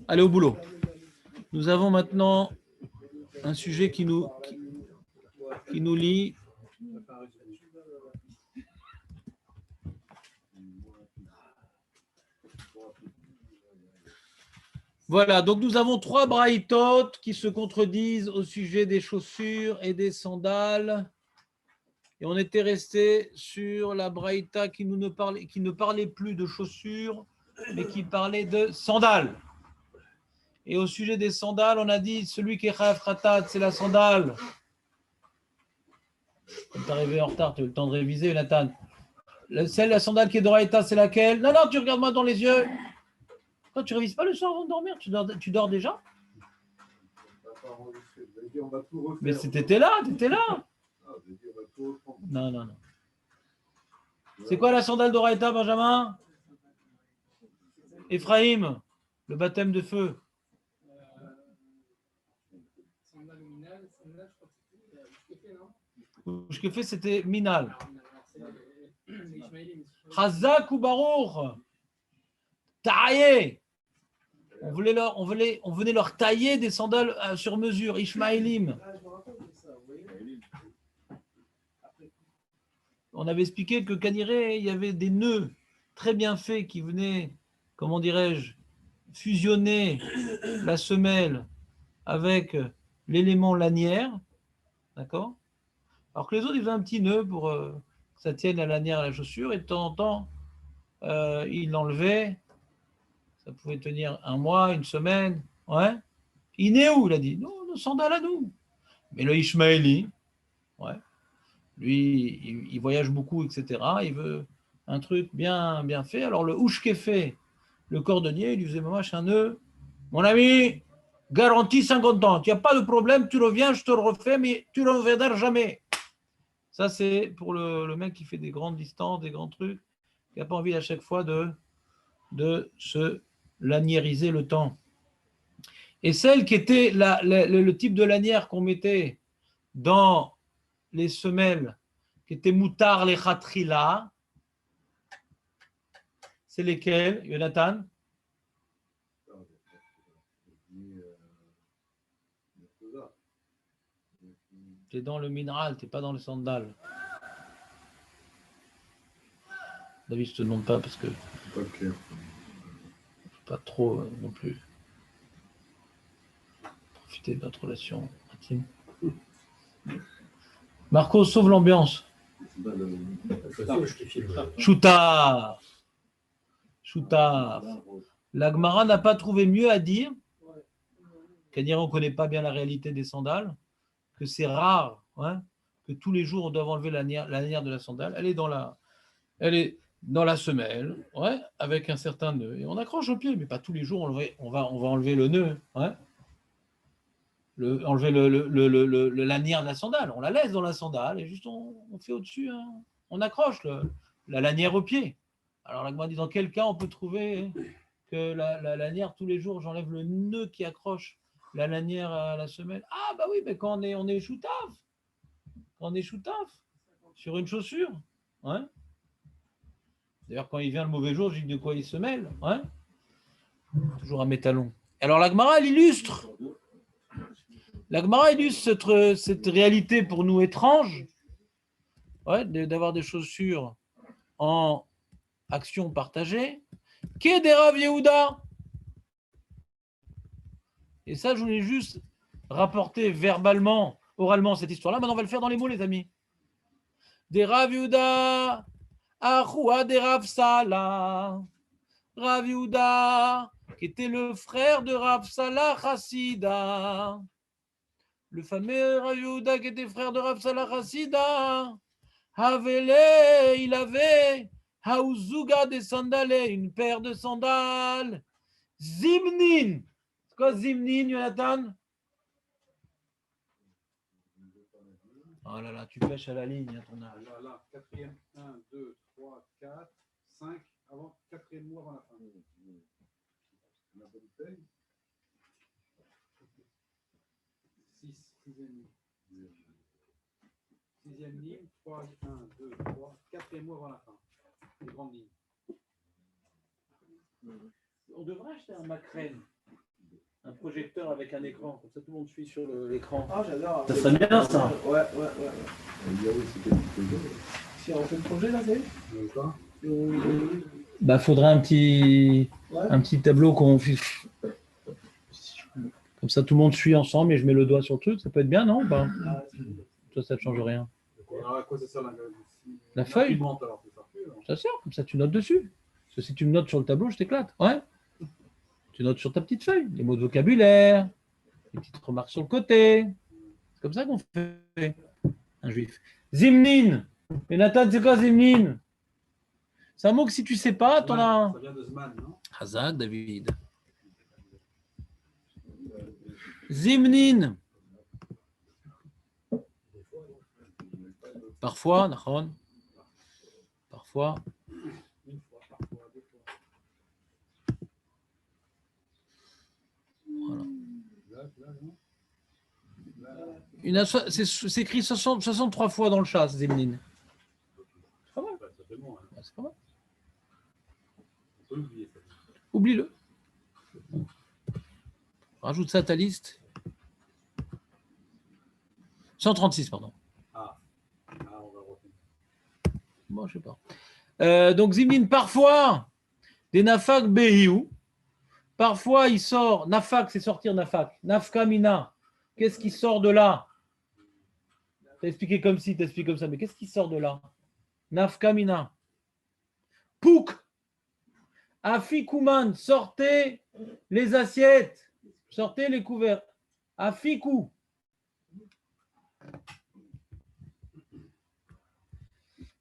Allez au boulot. Nous avons maintenant un sujet qui nous lie. Voilà, donc nous avons 3 braïtot qui se contredisent au sujet des chaussures et des sandales. Et on était resté sur la braïta qui ne parlait plus de chaussures, mais qui parlait de sandales. Et au sujet des sandales, on a dit celui qui est chayav khatat, c'est la sandale. Comme tu es arrivé en retard, tu as eu le temps de réviser, Nathan. La sandale qui est d'oraïta, c'est laquelle? Non, tu regardes-moi dans les yeux. Toi, tu ne révises pas le soir avant de dormir? Tu dors déjà? Mais t'étais là. Non. C'est quoi la sandale d'oraïta, Benjamin? Ephraim, le baptême de feu. Ce que fait, c'était Minal. Chazak ou Baruch. Taillé. On venait leur tailler des sandales sur mesure. Ishmaelim. On avait expliqué que Kaniré, il y avait des nœuds très bien faits qui venaient, comment dirais-je, fusionner la semelle avec l'élément lanière. D'accord? Alors que les autres, ils faisaient un petit nœud pour que ça tienne la lanière à la chaussure, et de temps en temps, ils l'enlevaient. Ça pouvait tenir un mois, une semaine. Ouais. Il est où? Il a dit. Non, nos sandales à nous. Mais le Ishmaéli, ouais, lui, il voyage beaucoup, etc. Il veut un truc bien, bien fait. Alors le fait, le cordonnier, il lui faisait un nœud. Mon ami, garantie 50 ans. Il n'y a pas de problème, tu reviens, je te le refais, mais tu ne reviendras jamais. Ça, c'est pour le mec qui fait des grandes distances, des grands trucs, qui n'a pas envie à chaque fois de se laniériser le temps. Et celle qui était le type de lanière qu'on mettait dans les semelles, qui étaient moutards les khatrila, c'est lesquelles, Jonathan? Tu es dans le minéral, tu n'es pas dans le sandal. David, je ne te demande pas parce que pas trop non plus profiter de notre relation intime. Marco, sauve l'ambiance. Chouta. La Gemara n'a pas trouvé mieux à dire, qu'à dire on ne connaît pas bien la réalité des sandales, que c'est rare, hein, que tous les jours on doit enlever la lanière de la sandale. Elle est dans la semelle, ouais, avec un certain nœud. Et on accroche au pied, mais pas tous les jours on va enlever le nœud. Ouais. Enlever le lanière de la sandale. On la laisse dans la sandale et juste on fait au-dessus, hein, on accroche la lanière au pied. Alors la dit dans quel cas on peut trouver que la lanière, tous les jours, j'enlève le nœud qui accroche la lanière à la semelle. Ah bah oui, mais quand on est choutaf, sur une chaussure. Ouais. D'ailleurs, quand il vient le mauvais jour, je dis de quoi il se mêle. Ouais. Toujours un métalon. Alors la Gemara, elle illustre. La Gemara illustre cette réalité pour nous étrange, ouais, d'avoir des chaussures en action partagée. Qu'est des Rav Yehuda? Et ça, je voulais juste rapporter oralement cette histoire-là. Maintenant, on va le faire dans les mots, les amis. Des Rav Yehuda, Achoua des Rav Salah. Rav Yehuda, qui était le frère de Rav Salah Chassida. Le fameux Rav Yehuda qui était frère de Rav Salah Chassida. Il avait Haouzuga des sandales, une paire de sandales. Zimnin. C'est quoi Zimnin, Jonathan? Oh là là, tu pêches à la ligne, à ton âge. Là, quatrième, 1, 2, 3, 4, 5, quatrième mois avant la fin. La bonne feuille. 6e ligne, 3, 1, 2, 3, quatrième mois avant la fin. Les grandes lignes. On devrait acheter un Macrène, un projecteur avec un écran, comme ça tout le monde suit sur l'écran. Ah, j'adore. Ça serait bien ça. Ouais. Si on fait le projet là, c'est Bah, faudrait un petit tableau qu'on fixe. Comme ça tout le monde suit ensemble et je mets le doigt sur le truc, ça peut être bien, non? Bah, ça ne change rien. Alors, à quoi ça sert La feuille? Alors, Ça sert, comme ça tu notes dessus. Parce que si tu me notes sur le tableau, je t'éclate. Ouais. Tu notes sur ta petite feuille, les mots de vocabulaire, les petites remarques sur le côté. C'est comme ça qu'on fait un juif. Zimnin. Et Nathan, c'est quoi Zimnin? C'est un mot que si tu sais pas, t'en as. Ça vient de Zman, non? Hazak, David. Zimnin. Parfois, Nachon. Parfois. Une fois, parfois, deux fois. Voilà. Là, non? C'est écrit 63 fois dans le chat, Zimnin. C'est pas mal. Ça fait bon, hein. Ouais, c'est pas mal. On peut l'oublier, ça. Oublie-le. Rajoute ça à ta liste. 136, pardon. On va retenir. Bon, je sais pas. Donc, Zimnin, parfois, des nafak behiu. Parfois, il sort. Nafak, c'est sortir nafak. Nafkamina. Qu'est-ce qui sort de là? T'as expliqué comme si, t'expliques comme ça. Mais qu'est-ce qui sort de là? Nafkamina. Pouk. Afikuman. Sortez les assiettes. Sortez les couverts. Afiku.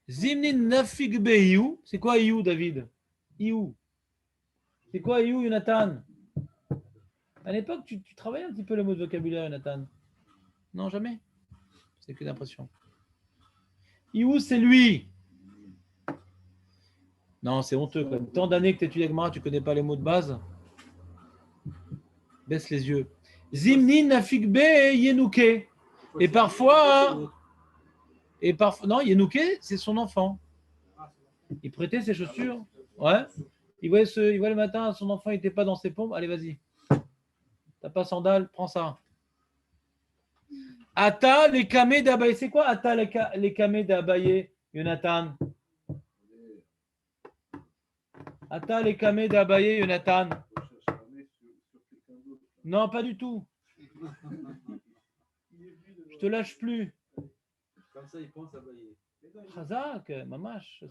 Zimnin nafik behiu. C'est quoi iou, David? Iou. C'est quoi iou, Jonathan? À l'époque, tu travaillais un petit peu le mot de vocabulaire, Jonathan? Non, jamais. C'est qu'une impression. Iou, c'est lui. Non, c'est honteux quand même. Tant d'années que tu étudies Agmara, tu ne connais pas les mots de base. Baisse les yeux. Zimnin nafik be yenouke. Et parfois. Non, yenouke, c'est son enfant. Il prêtait ses chaussures. Ouais. Il voit le matin, son enfant n'était pas dans ses pompes. Allez, vas-y. T'as pas sandales, prends ça. Ata les kamé d'abaye. C'est quoi Ata les kamé d'abaye, Jonathan? Ata les kamé d'abaye, Jonathan. Non, pas du tout. Je te lâche plus. Comme ça, il pense à bailler. Khazak, mamash.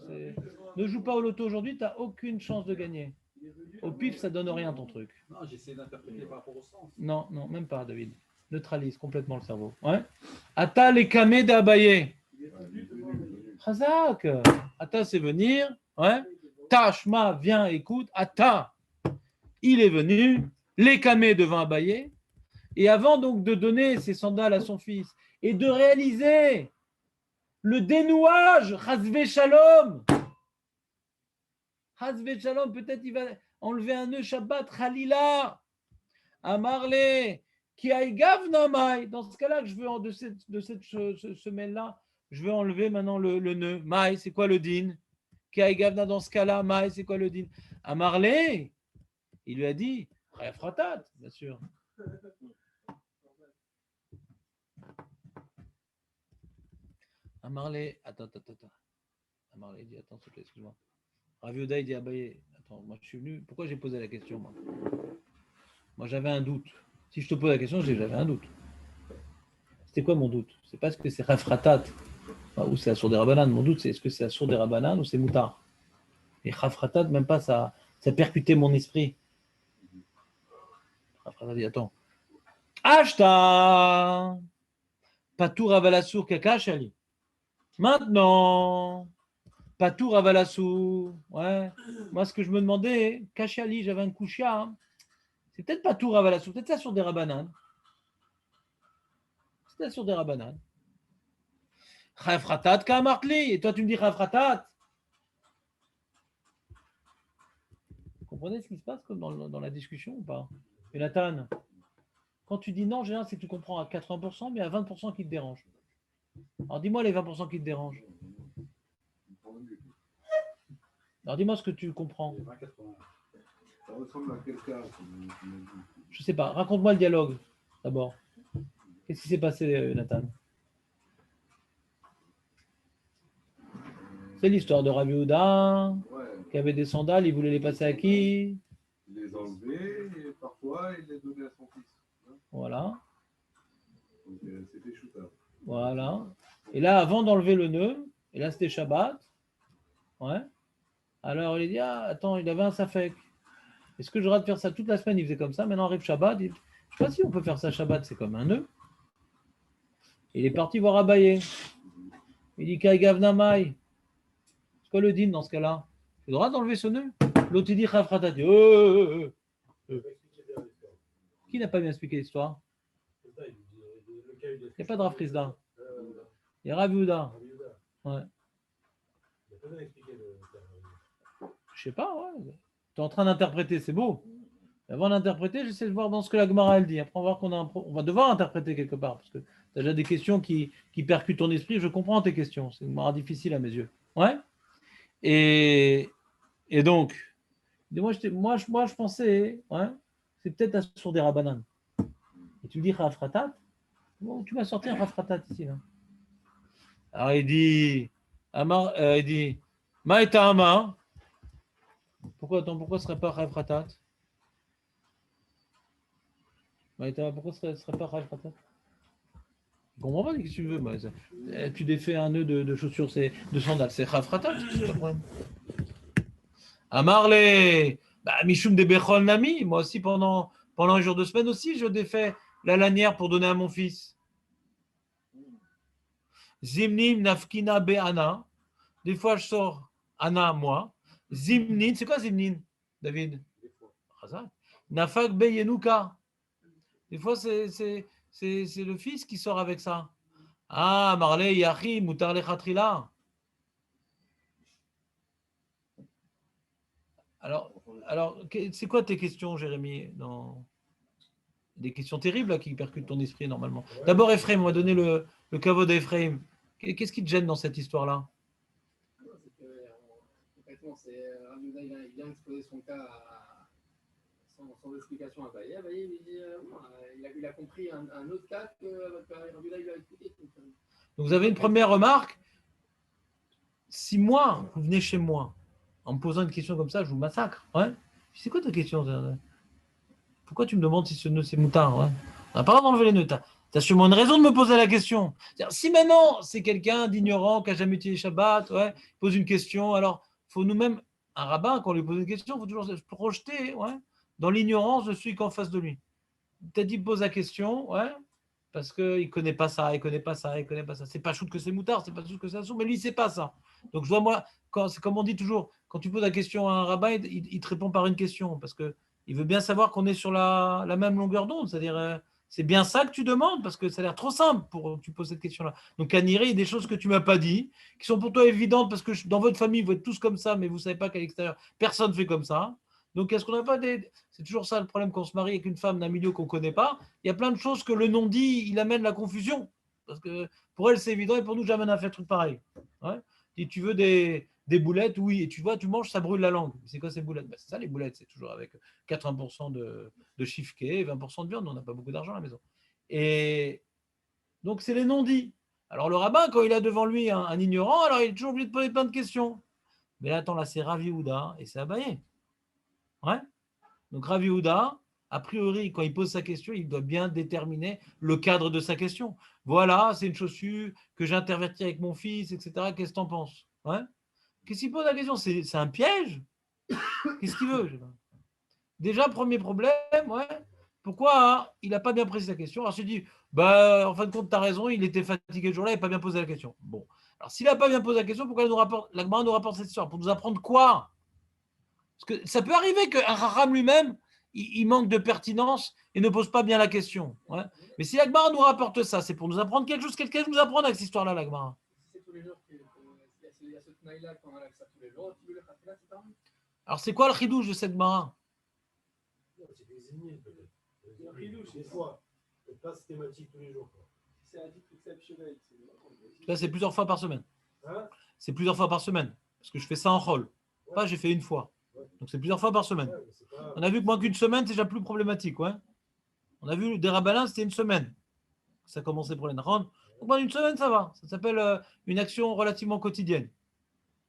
Ne joue pas au loto aujourd'hui, tu n'as aucune chance de gagner. Au pif, ça donne rien ton truc. Non, j'essaie d'interpréter par rapport au sens. Non, même pas, David. Neutralise complètement le cerveau. Ouais. Ata les kamé d'abaye. Khazak. Ata, c'est venir. Ouais. Tashma, viens, écoute. Ata, il est venu. Les kamé devant abayer. Et avant donc de donner ses sandales à son fils et de réaliser le dénouage, Chazvé Shalom. Chazvé Shalom, peut-être il va enlever un nœud Shabbat, Khalila. Amarle, qui aille Namai. Dans ce cas-là, je veux de cette semelle-là, je veux enlever maintenant le nœud. Maï, c'est quoi le din? Qui aille Gavna dans ce cas-là, Maï, c'est quoi le din? Amarle, il lui a dit, Fratat, bien sûr. Amarle, attends. Amarle dit, attends, s'il te plaît, excuse-moi. Rav Yehuda, il dit, attends, moi je suis venu, pourquoi j'ai posé la question, moi j'avais un doute. Si je te pose la question, j'avais un doute. C'était quoi mon doute? C'est pas ce que c'est Rafratat, ou c'est Assour des Rabanan. Mon doute, c'est est-ce que c'est Assour des Rabanan ou c'est Moutard? Et Rafratat, même pas, ça percutait mon esprit. Rafratat dit, attends. Ashta Patour Avalassour Kakashali. Maintenant, Patour Avalassou. Ouais. Moi, ce que je me demandais, Kachali, j'avais un Kouchia. Hein. C'est peut-être Patour Avalassou, peut-être ça sur des Rabanan. C'est peut-être sur des Rabanan. Chafratat Kamartli. Et toi, tu me dis Chafratat. Vous comprenez ce qui se passe comme dans la discussion ou pas? Jonathan, quand tu dis non, en général, c'est que tu comprends à 80%, mais à 20% qui te dérange. Alors dis-moi les 20% qui te dérangent. Alors dis-moi ce que tu comprends. Et 20,80. Ça ressemble à quel cas Je sais pas. Raconte-moi le dialogue d'abord. Qu'est-ce qui s'est passé, Nathan? C'est l'histoire de Rabbi Houda, Ouais, qui avait des sandales, il voulait les passer à qui? il les enlevait et parfois il les donnait à son fils. Hein. Voilà, Donc c'était shooter. voilà. Et là, avant d'enlever le nœud, et là c'était Shabbat, ouais. Alors il dit, ah, attends, il avait un safek. Est-ce que j'aurais de faire ça toute la semaine? Il faisait comme ça. Maintenant arrive Shabbat, il dit, je sais pas si on peut faire ça Shabbat, c'est comme un nœud. Il est parti voir Abaye. Il dit, Kai Gavna Mai. C'est quoi le din dans ce cas-là? Tu as le droit d'enlever ce nœud? L'autre il dit, Chafratat. Qui n'a pas bien expliqué l'histoire? Il n'y a pas de Rav Frisda. Il y a Rabbi Houda. Ouais. Je sais pas, ouais. Tu es en train d'interpréter, c'est beau. Avant d'interpréter, j'essaie de voir dans ce que la Gemara elle dit. Après, on va voir on va devoir interpréter quelque part, parce que tu as déjà des questions qui percutent ton esprit. Je comprends tes questions. C'est une Gemara difficile à mes yeux. Ouais. Et donc, moi, je pensais, ouais, c'est peut-être à sur des Rabbanan. Et tu me dis Rafratat. Bon, tu m'as sorti un Rafratat ici, là. Alors il dit, il dit, Maïta Ama. Pourquoi ce serait pas Rafratat? Maïta, pourquoi ce serait pas Rafratat? Je comprends pas ce que tu veux. Moi, tu défais un nœud de chaussures, de sandales, c'est Rafratat. Amarle, bah, Mishum de Bechol Nami. Moi aussi, pendant un jour de semaine aussi, je défais la lanière pour donner à mon fils. Zimnim Nafkina Be'ana. Des fois, je sors Anna, moi. Zimnin, c'est quoi Zimnin, David? Nafak Be Yenuka. Des fois, c'est le fils qui sort avec ça. Ah, Marley Yahi, Moutar Lechatrila. Alors, c'est quoi tes questions, Jérémy? Des questions terribles là, qui percutent ton esprit normalement. Ouais. D'abord, Ephraim, on va donner le caveau d'Ephraim. Qu'est-ce qui te gêne dans cette histoire-là? Concrètement, il vient exposer son cas sans explication à Baye. Baye lui dit il a compris un autre cas que Rabbi lui a expliqué. Donc, vous avez une première remarque. Si moi, vous venez chez moi en me posant une question comme ça, je vous massacre. Ouais. C'est quoi ta question? Pourquoi tu me demandes si ce nœud c'est moutard? Ouais. On n'a pas le droit d'enlever les nœuds. Tu as sûrement une raison de me poser la question. Si maintenant c'est quelqu'un d'ignorant qui n'a jamais utilisé Shabbat, ouais, pose une question, alors il faut nous-mêmes, un rabbin, quand on lui pose une question, il faut toujours se projeter, ouais, dans l'ignorance de celui qui est en face de lui. Peut-être il pose la question, ouais, parce qu'il ne connaît pas ça, il ne connaît pas ça, il ne connaît pas ça. C'est pas choute que c'est moutard, c'est pas choute que c'est assourd, mais lui, il ne sait pas ça. Donc, je dois, moi, c'est comme on dit toujours, quand tu poses la question à un rabbin, il te répond par une question, parce qu'il veut bien savoir qu'on est sur la même longueur d'onde. C'est-à-dire, c'est bien ça que tu demandes, parce que ça a l'air trop simple pour que tu poses cette question-là. Donc, Kaniré, il y a des choses que tu ne m'as pas dit, qui sont pour toi évidentes, parce que dans votre famille, vous êtes tous comme ça, mais vous ne savez pas qu'à l'extérieur, personne ne fait comme ça. Donc, est-ce qu'on n'a pas C'est toujours ça le problème quand on se marie avec une femme d'un milieu qu'on ne connaît pas. Il y a plein de choses que le non-dit, il amène la confusion. Parce que pour elle, c'est évident, et pour nous, jamais on a fait un truc pareil. Ouais. Si tu veux des boulettes, oui, et tu vois, tu manges, ça brûle la langue. C'est quoi ces boulettes? C'est ça les boulettes, c'est toujours avec 80% de chiffqué et 20% de viande. On n'a pas beaucoup d'argent à la maison. Et donc, c'est les non-dits. Alors, le rabbin, quand il a devant lui un ignorant, alors il est toujours obligé de poser plein de questions. Mais là, attends, là, c'est Rav Yehuda et c'est Abaye. Ouais. Donc Rav Yehuda, a priori, quand il pose sa question, il doit bien déterminer le cadre de sa question. Voilà, c'est une chaussure que j'ai intervertie avec mon fils, etc. Qu'est-ce que tu en penses? Ouais. Qu'est-ce qu'il pose la question? C'est un piège? Qu'est-ce qu'il veut? Déjà, premier problème, ouais. Pourquoi il n'a pas bien précisé sa question? Alors, je dis, en fin de compte, tu as raison, il était fatigué le jour-là, il n'a pas bien posé la question. Bon. Alors, s'il n'a pas bien posé la question, pourquoi la Gemara nous rapporte cette histoire? Pour nous apprendre quoi? Parce que ça peut arriver qu'un Raham lui-même, il manque de pertinence et ne pose pas bien la question. Ouais. Mais si l'Agmara nous rapporte ça, c'est pour nous apprendre quelque chose, quelqu'un nous apprendre avec cette histoire-là, l'Agmara. C'est tous les jours qu'il y a ce tnaï-là qu'on a ça tous les jours, tu veux le faire c'est pas. Alors c'est quoi le chidouche de cette Gemara? C'est désigné peut-être. Le chidouche, des fois, c'est pas systématique tous les jours. C'est un titre exceptionnel. Là, c'est plusieurs fois par semaine. Hein? C'est plusieurs fois par semaine. Parce que je fais ça en rôle. Pas j'ai fait une fois. Donc c'est plusieurs fois par semaine. Ouais, mais c'est pas- On a vu que moins qu'une semaine, c'est déjà plus problématique. Ouais. On a vu des rabbinans, c'était une semaine. Ça commençait pour les Nahon. Donc moins d'une semaine, ça va. Ça s'appelle une action relativement quotidienne.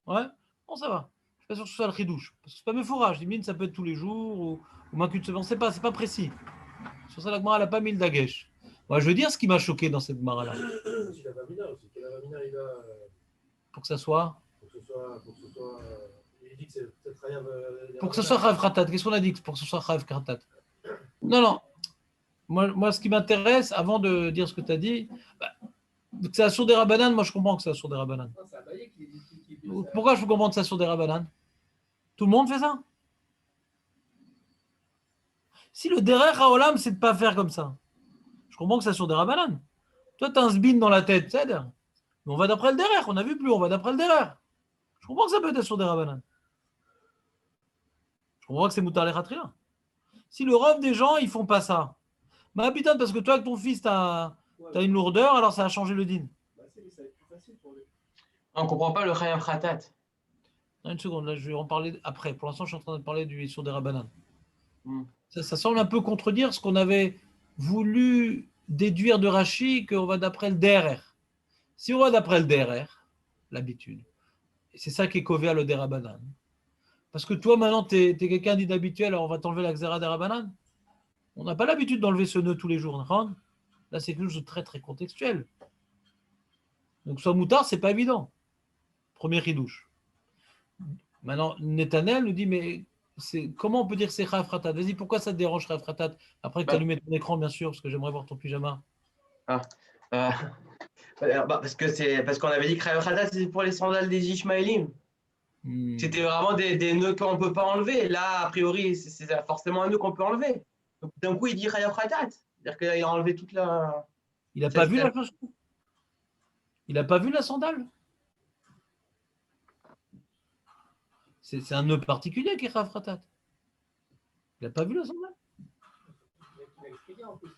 Ouais. Bon, ça va. Je suis pas sûr que ce soit le chidouche. Parce que c'est pas mes fourrages. Limite, ça peut être tous les jours ou moins qu'une semaine. C'est pas précis. Sur ça, la Gemara, elle n'a pas mis le dagesh. Moi, je veux dire ce qui m'a choqué dans cette Gemara-là. aussi la Vamina aussi. Que la Vamina, il a. Pour que ça soit. Pour que ce soit. Il dit que c'est peut-être Chayav. Pour que ce soit Chayav Kratat. Qu'est-ce qu'on a dit pour que ce soit Chayav Kratat? Non. Moi, ce qui m'intéresse, avant de dire ce que tu as dit, que c'est sur des rabananes, moi je comprends que c'est sur des rabananes. Non, c'est Abaye qui dit Pourquoi je peux comprendre que c'est sur des rabananes? Tout le monde fait ça? Si le derer haolam, c'est de ne pas faire comme ça, je comprends que c'est sur des rabananes. Toi, tu as un sbin dans la tête, c'est-à-dire. Mais on va d'après le derer, on n'a vu plus, on va d'après le derer. Je comprends que ça peut être sur des rabananes. Je comprends que c'est moutar les khatrila. Si le rov des gens, ils font pas ça. Bah putain, parce que toi, avec ton fils, t'as une lourdeur, alors ça a changé le din. Bah, ça va être plus facile pour lui. On ne comprend pas le Chayav Khatat. Une seconde, là je vais en parler après. Pour l'instant, je suis en train de parler du sur des rabananes. Mm. Ça semble un peu contredire ce qu'on avait voulu déduire de Rashi, qu'on va d'après le DRR. Si on va d'après le DRR, l'habitude, et c'est ça qui est cové à le derabanan. Parce que toi, maintenant, tu es quelqu'un d'inhabituel, alors on va t'enlever la xéra derabanan. On n'a pas l'habitude d'enlever ce nœud tous les jours. Là, c'est quelque chose de très, très contextuel. Donc, soit moutard, c'est pas évident. Premier ridouche. Maintenant, Netanel nous dit, mais comment on peut dire que c'est Chayav Khatat? Vas-y, pourquoi ça te dérange, Chayav Khatat? Après que tu as allumé ton écran, bien sûr, parce que j'aimerais voir ton pyjama. Euh, parce qu'on avait dit que Chayav Khatat, c'est pour les sandales des Ishmaélim. C'était vraiment des nœuds qu'on ne peut pas enlever. Là, a priori, c'est forcément un nœud qu'on peut enlever. Donc, d'un coup, il dit Chayav Khatat. C'est-à-dire qu'il a enlevé toute la. Il n'a pas vu la chaussure. Il n'a pas vu la sandale. C'est un nœud particulier qui est Chayav Khatat. Il n'a pas vu la sandale. Il m'a expliqué en plus.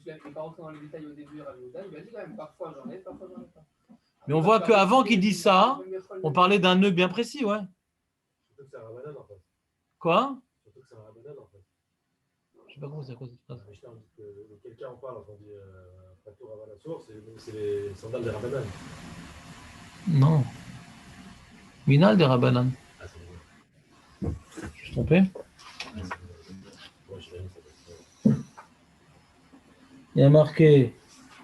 Je n'ai pas rentré dans les détails au début, Ravouda. Il m'a dit quand même, parfois j'en ai, parfois j'en ai pas. Mais on voit qu'avant qu'il dise ça, on parlait d'un nœud bien précis, ouais. Surtout que c'est un Ramadan en fait. Quoi? Surtout que c'est un Ramadan en fait. Je sais pas comment c'est à cause de cette phrase. Mishnah, on dit que quelqu'un en parle, on dit Pato Ravanasour, c'est les sandales des Ramadan. Non. Minal des Rabbanan. Ah, c'est bon. Je suis trompé. Moi, je sais. Il y a marqué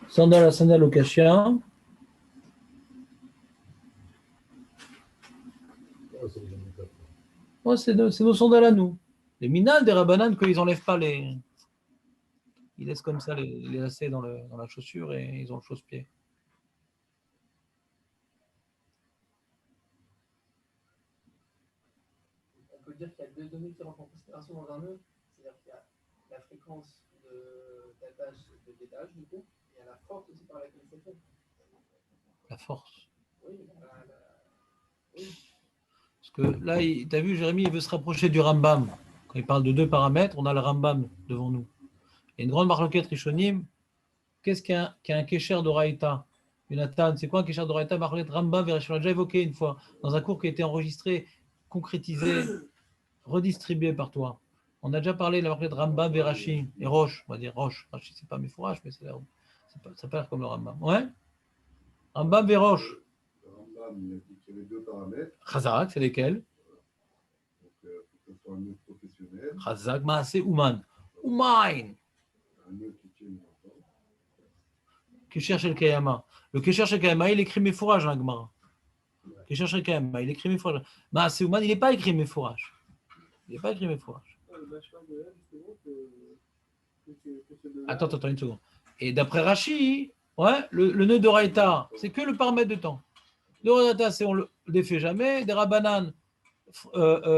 sandal à sandal au kashia. Oh, c'est les gens du peuple. Ouais, c'est nos sandales à nous. Les minal des Rabbanan, qu'ils n'enlèvent pas les. Ils laissent comme ça les lacets dans la chaussure et ils ont le chausse-pied. On peut dire qu'il y a deux données qui rentrent en considération dans un nœud. C'est-à-dire qu'il y a la fréquence d'attache et de détache, du coup, et il y a la force aussi par laquelle c'est fait. La force. Oui, oui. Parce que là, tu as vu, Jérémy, il veut se rapprocher du Rambam. Quand il parle de deux paramètres, on a le Rambam devant nous. Il y a une grande marloquette Rishonim. Qu'est-ce qu'un Kesher d'Oraïta? Une Atan, c'est quoi un Kesher d'Oraïta? Marloquette Rambam, on l'a déjà évoqué une fois, dans un cours qui a été enregistré, concrétisé, redistribué par toi. On a déjà parlé de la marloquette Rambam, Verashi et Roche. On va dire Roche. Rashi, c'est pas mes fourrages, mais ça peut être comme le Rambam. Ouais? Rambam, Veroche. Le Rambam, il a dit qu'il y avait deux paramètres. Chazak, c'est lesquels? Donc, il faut que ce soit un nœud professionnel, Chazak, Maaseh, Ouman. Oumain. un nœud qui tienne longtemps. Kesher Shel Kayama. Le Kesher Shel Kayama, il écrit mes fourrages, hein, Gemara. Kesher Shel Kayama, il écrit mes fourrages. Maaseh, Ouman, il n'est pas écrit mes fourrages. Il n'est pas écrit mes fourrages. Attends, une seconde. Et d'après Rashi, ouais, le nœud d'Oraïta, c'est que le paramètre de temps. D'Oraïta, c'est on le défait jamais. Des Rabbanan,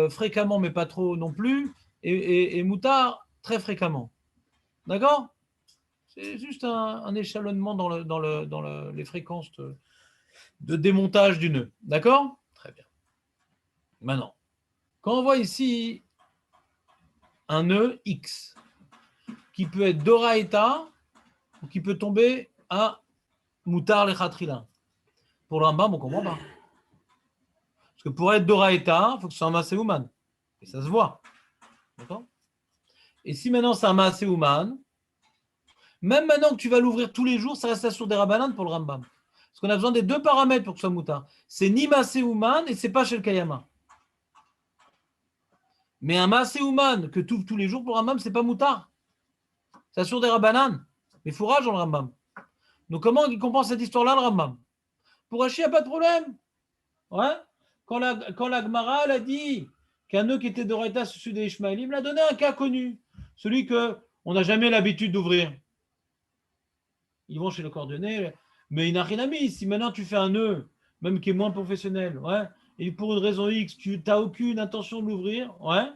fréquemment, mais pas trop non plus. Et Moutar, très fréquemment. D'accord? C'est juste un échelonnement dans les fréquences de démontage du nœud. D'accord? Très bien. Maintenant, quand on voit ici un nœud X, qui peut être d'Oraïta, ou qui peut tomber à Moutar le Khatrila. Pour le Rambam, on ne comprend pas. Parce que pour être Doraïta, il faut que ce soit un Maaseh Ouman. Et ça se voit. D'accord? Et si maintenant c'est un Maaseh Ouman, même maintenant que tu vas l'ouvrir tous les jours, ça reste sur des Rabbanan pour le Rambam. Parce qu'on a besoin des deux paramètres pour que ce soit Moutar. C'est ni Maaseh Ouman et c'est pas chez le Kayama. Mais un Maaseh Ouman que tu ouvres tous les jours pour le Rambam, c'est pas Moutar. C'est sur des Rabbanan. Mais fourrage dans le Rambam. Donc comment il comprend cette histoire-là, le Rambam? Pour Rashi, il n'y a pas de problème. Ouais. Quand la Gemara elle a dit qu'un nœud qui était d'Oraita sous des Ishmaélim, il a donné un cas connu. Celui qu'on n'a jamais l'habitude d'ouvrir. Ils vont chez le cordonnier, mais il n'a rien à mis. Si maintenant tu fais un nœud, même qui est moins professionnel, ouais, et pour une raison X, tu n'as aucune intention de l'ouvrir, ouais,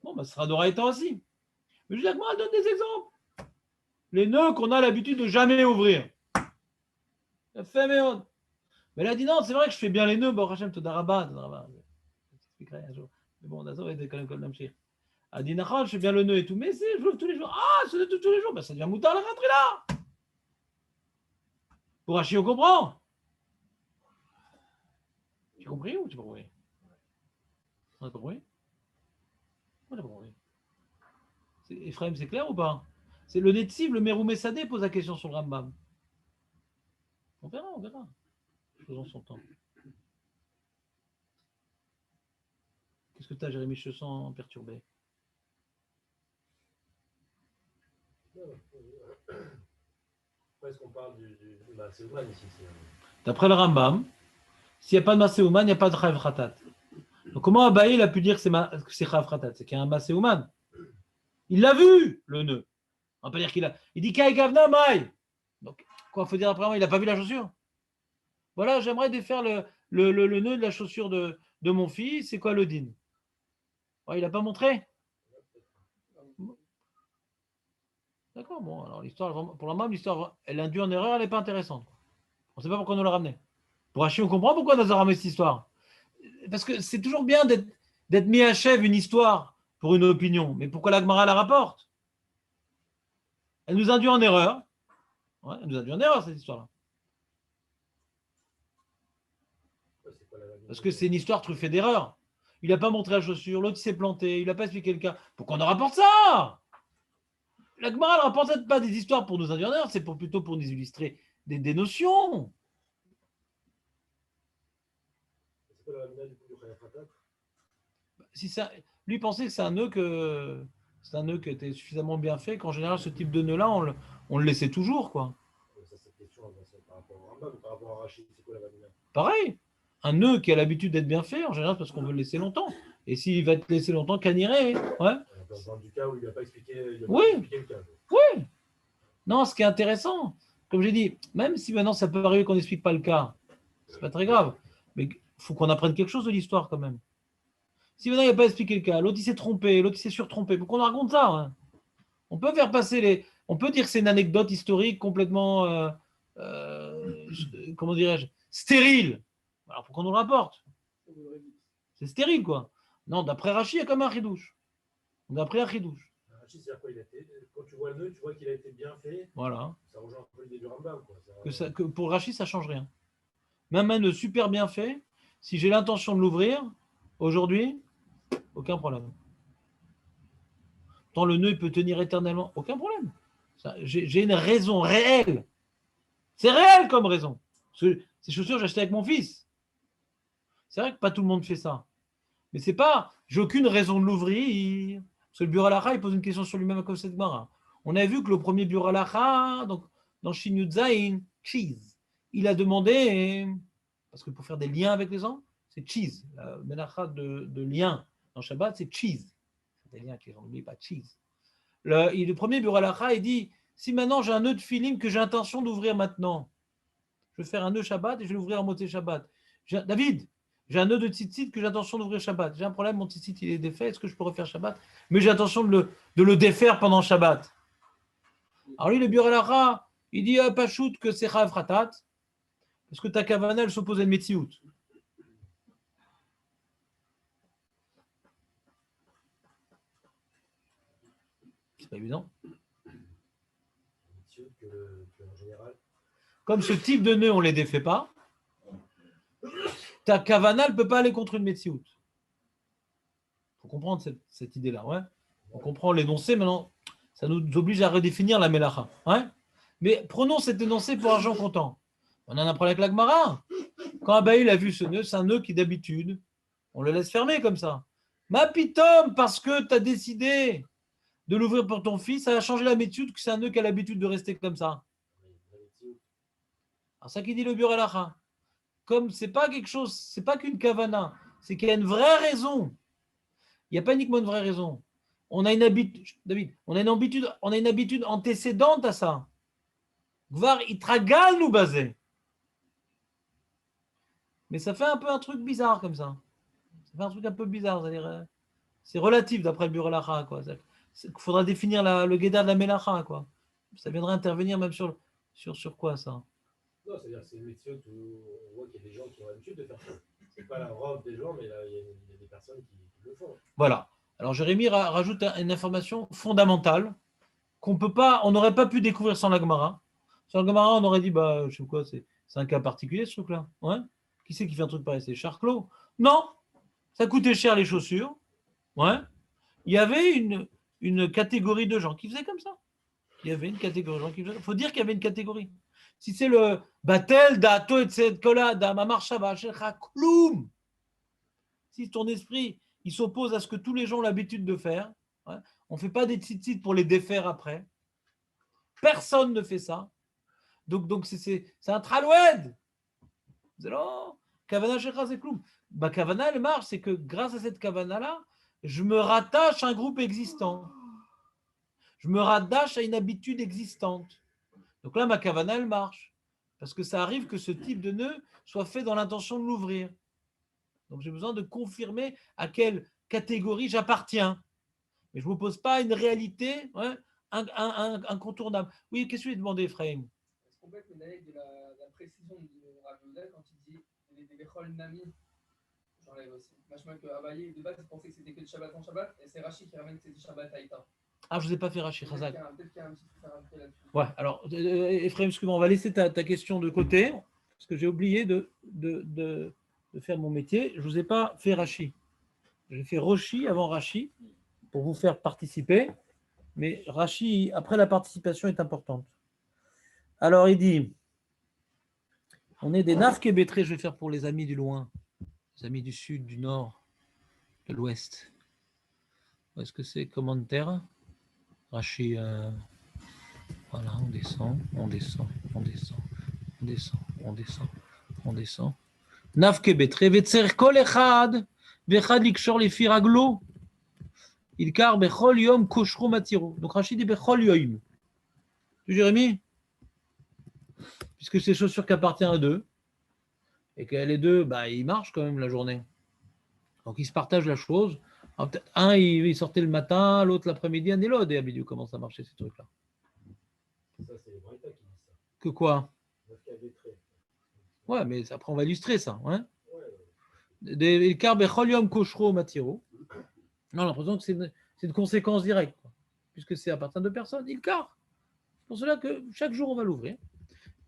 bon, bah, ce sera d'Oraita aussi. Mais je dis, moi, elle donne des exemples. Les nœuds qu'on a l'habitude de jamais ouvrir. Fait méode. Mais elle a dit non, c'est vrai que je fais bien les nœuds. Bon, Hachem, Todarabah. Mais bon, on a ça, on va être quand même l'amchir. Elle a dit, je fais bien le nœud et tout, mais je l'ouvre tous les jours. Ah, c'est tous les jours. Ben, ça devient moutar la rentrée là. Pour Hachi, on comprend. Tu as compris ou tu n'as pas compris? On n'a pas compris? On n'a pas compris. Ephraim, c'est clair ou pas? C'est le Netziv, le Merou Messadeh pose la question sur le Rambam. On verra, on verra. Faisons son temps. Qu'est-ce que tu as, Jérémy? Je te sens perturbé. Pourquoi est-ce qu'on parle du Maaseh Ouman ici? D'après le Rambam, s'il n'y a pas de Maaseh Ouman, il n'y a pas de Chayav Khatat. Donc comment Abaye il a pu dire que c'est Chayav Khatat? C'est qu'il y a un Maaseh Ouman. Il l'a vu, le nœud. On peut dire qu'il a. Il dit Kai Gavna Mai. Donc, quoi, il faut dire après, il n'a pas vu la chaussure. Voilà, j'aimerais défaire le nœud de la chaussure de mon fils. C'est quoi le din? Ouais, il n'a pas montré. D'accord, bon, alors l'histoire, pour la même, l'histoire, elle induit en erreur, elle n'est pas intéressante. On ne sait pas pourquoi on nous l'a ramené. Pour Hachi, on comprend pourquoi on nous a ramené cette histoire. Parce que c'est toujours bien d'être mis à chèvre une histoire pour une opinion. Mais pourquoi la Gemara la rapporte? Elle nous induit en erreur. Ouais, elle nous induit en erreur, cette histoire-là. Parce que c'est une histoire truffée d'erreurs. Il n'a pas montré la chaussure, l'autre s'est planté, il n'a pas expliqué le cas. Pourquoi on en rapporte ça? La Gemara ne rapporte pas des histoires pour nous induire en erreur, c'est plutôt pour nous illustrer des notions. C'est quoi la mina du coup du Chayav Khatat? Si ça, lui pensait que c'est un nœud qui était suffisamment bien fait qu'en général ce type de nœud-là, on le laissait toujours, quoi. Ça, cette question, c'est par rapport au Rambam ou par rapport à Rachid? C'est quoi la mina? Pareil, un nœud qui a l'habitude d'être bien fait, en général, parce qu'on veut le laisser longtemps. Et s'il va te laisser longtemps, Caniré, ouais. Dans du cas où il n'a pas expliqué, Oui. expliqué le cas. Oui. Non, ce qui est intéressant, comme j'ai dit, même si maintenant ça peut arriver qu'on n'explique pas le cas, c'est pas très grave. Mais il faut qu'on apprenne quelque chose de l'histoire quand même. Si maintenant il n'a pas expliqué le cas, l'autre il s'est trompé, l'autre il s'est surtrompé, pourquoi on raconte ça, hein? On peut faire passer on peut dire que c'est une anecdote historique complètement, comment dirais-je, stérile. Alors pourquoi on nous le rapporte? C'est stérile, quoi. Non, d'après Rachi, il y a comme un chidouche. D'après un chidouche. Rachid, c'est-à-dire quoi? Quand tu vois le nœud, tu vois qu'il a été bien fait. Voilà. Ça rejoint un peu l'idée du Rambam, quoi. Que pour Rachi, ça ne change rien. Même un nœud super bien fait, si j'ai l'intention de l'ouvrir, aujourd'hui, aucun problème. Tant le nœud il peut tenir éternellement, aucun problème. J'ai une raison réelle. C'est réel comme raison. Parce que ces chaussures, j'ai acheté avec mon fils. C'est vrai que pas tout le monde fait ça. Mais c'est pas, j'ai aucune raison de l'ouvrir. Parce que le bureau Halacha, il pose une question sur lui-même comme cette Gemara. On a vu que le premier bureau Halacha, donc dans Shin Yud Zayin, cheese, il a demandé, parce que pour faire des liens avec les gens, c'est cheese. La menacha de lien dans Shabbat, c'est cheese. C'est des liens qui n'oublient pas cheese. Le premier bureau Halacha, il dit, si maintenant j'ai un nœud de filim que j'ai intention d'ouvrir maintenant, je vais faire un nœud Shabbat et je vais l'ouvrir en moté Shabbat. David, j'ai un nœud de tzitzit que j'ai intention d'ouvrir Shabbat. J'ai un problème, mon tzitzit il est défait, est-ce que je peux refaire Shabbat? Mais j'ai intention de le défaire pendant Shabbat. Alors lui, le bureau Halacha, il dit pas shoot que c'est Chayav Khatat, parce que ta kavana, elle s'oppose à une Metsiout. C'est pas évident. En général. Comme ce type de nœud, on ne les défait pas, ta kavana ne peut pas aller contre une metsiout. Il faut comprendre cette idée-là. Ouais. On comprend l'énoncé, maintenant, ça nous oblige à redéfinir la melacha. Ouais. Mais prenons cet énoncé pour argent comptant. On en a un problème avec la Gemara. Quand Abaïl a vu ce nœud, c'est un nœud qui d'habitude, on le laisse fermer comme ça. Ma pitom, parce que tu as décidé de l'ouvrir pour ton fils, ça a changé la méthode que c'est un nœud qui a l'habitude de rester comme ça. Alors ça qui dit le Burelacha. Comme c'est pas quelque chose, c'est pas qu'une kavana, c'est qu'il y a une vraie raison. Il n'y a pas uniquement une vraie raison. On a une habitude, David, on a une habitude antécédente à ça. Gvar itragal nous baser. Mais ça fait un peu un truc bizarre comme ça. Ça fait un truc un peu bizarre, c'est-à-dire, c'est relatif d'après le Burelacha, quoi. Il faudra définir le guédar de la melacha, quoi. Ça viendra intervenir même sur quoi ça? Non, c'est-à-dire que c'est une méthode où on voit qu'il y a des gens qui ont l'habitude de faire ça. C'est pas la robe des gens, mais là, il y a des personnes qui le font. Voilà. Alors Jérémie rajoute une information fondamentale qu'on peut pas, on n'aurait pas pu découvrir sans la Gemara. Sans la Gemara, on aurait dit, bah, je sais quoi, c'est un cas particulier ce truc-là. Ouais. Qui c'est qui fait un truc pareil? C'est Charclos? Non, ça coûtait cher les chaussures. Ouais. Il y avait une catégorie de gens qui faisaient comme ça. Il y avait une catégorie de gens qui faisaient. Il faut dire qu'il y avait une catégorie. Si c'est le Batel, Dato, etc., Mamar Shabbat, Kloum. Si ton esprit il s'oppose à ce que tous les gens ont l'habitude de faire, ouais, on ne fait pas des tzitzit pour les défaire après. Personne ne fait ça. Donc c'est un traloued. Kavana Shekha c'est Kloum. Bah, Kavana, elle marche, c'est que grâce à cette Kavana-là, je me rattache à un groupe existant. Je me rattache à une habitude existante. Donc là, ma Kavana, elle marche. Parce que ça arrive que ce type de nœud soit fait dans l'intention de l'ouvrir. Donc j'ai besoin de confirmer à quelle catégorie j'appartiens. Mais je ne m'oppose pas à une réalité incontournable. Oui, qu'est-ce que tu lui as demandé, Ephraim? Est-ce qu'on peut être médaillé de la précision de Rav Yehuda quand il dit des Bechol Nami? J'enlève aussi. Machma que Abaye, de base, il pensait que c'était que le Shabbat en Shabbat, et c'est Rashi qui ramène que c'était Shabbat Haïta. Ah, je ne vous ai pas fait Rashi, Chazak. Peut-être qu'il y a un petit truc à rajouter là-dessus. Ouais, alors, Ephraim, excuse-moi, on va laisser ta question de côté, parce que j'ai oublié de faire mon métier. Je ne vous ai pas fait Rashi. J'ai fait Roshi avant Rashi, pour vous faire participer. Mais Rashi, après la participation, est importante. Alors, il dit, on est des nafke bétrés, je vais faire pour les amis du loin, les amis du sud, du nord, de l'ouest. Où est-ce que c'est? Commentaire. Rashi, voilà, on descend. Nafke bétré, vetser kol echad, vechad likshor les firaglo. Il car bechol yom koshro matiro. Donc Rachid dit bechol yom. Tu Jérémie? Puisque c'est chaussures qui appartiennent à deux, et que les deux, bah, ils marchent quand même la journée. Donc ils se partagent la chose. Alors, peut-être un, il sortait le matin, l'autre l'après-midi, un élode, et Abidou, comment ça marchait ces trucs-là? Ça, c'est les Braïta qui disent ça. Que quoi? Ouais. Ouais, mais après on va illustrer ça. Hein? Il car bechol yom koshro matiro. Non, l'impression que c'est une conséquence directe, quoi. Puisque c'est à partir de personnes, il car. C'est pour cela que chaque jour, on va l'ouvrir.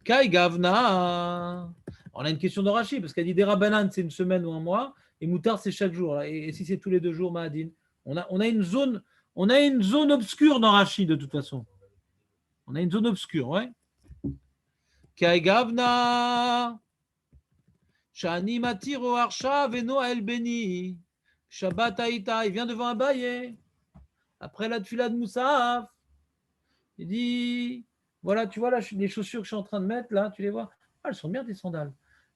Kai Gavna. On a une question de Rachi, parce qu'elle dit des Rabanan, c'est une semaine ou un mois, et Moutar, c'est chaque jour. Et si c'est tous les 2 jours, Mahadine, on a une zone obscure dans Rachi, de toute façon. On a une zone obscure, ouais. Kai Gavna. Shani Matiro Arsha Veno El Beni. Shabbat Haïta, il vient devant Abaye. Après la tfila de Moussaf, il dit, voilà, tu vois là, les chaussures que je suis en train de mettre, là, tu les vois? Ah, elles sont bien tes sandales.